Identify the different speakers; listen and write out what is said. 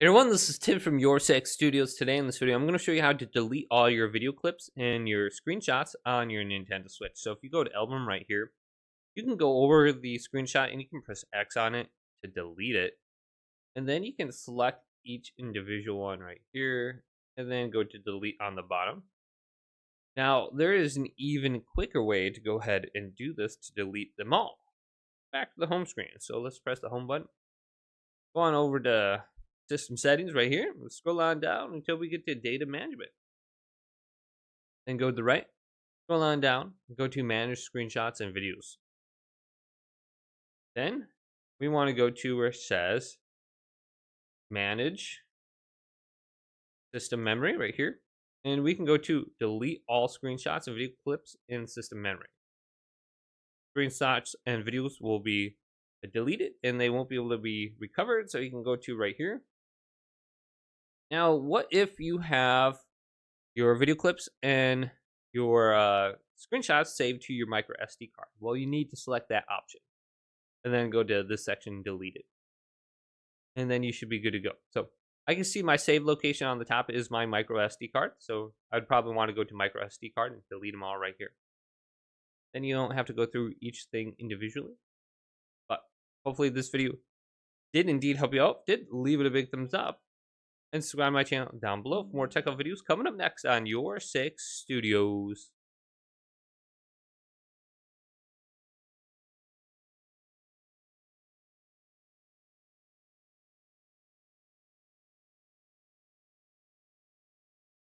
Speaker 1: Hey everyone, this is Tim from YourSixStudios. Today in this video, I'm going to show you how to delete all your video clips and your screenshots on your Nintendo Switch. So if you go to album right here, you can go over the screenshot and you can press X on it to delete it. And then you can select each individual one right here and then go to delete on the bottom. Now, there is an even quicker way to go ahead and do this to delete them all. Back to the home screen. So let's press the home button. Go on over to System Settings right here. We'll scroll on down until we get to Data Management. Then go to the right, scroll on down, go to Manage Screenshots and Videos. Then we want to go to where it says Manage System Memory right here. And we can go to Delete All Screenshots and Video Clips in System Memory. Screenshots and videos will be deleted and they won't be able to be recovered. So you can go to right here. Now, what if you have your video clips and your screenshots saved to your micro SD card? Well, you need to select that option and then go to this section, delete it. And then you should be good to go. So I can see my save location on the top is my micro SD card. So I'd probably want to go to micro SD card and delete them all right here. Then you don't have to go through each thing individually. But hopefully this video did indeed help you out. Did leave it a big thumbs up. And subscribe to my channel down below for more tech videos coming up next on YourSixStudios.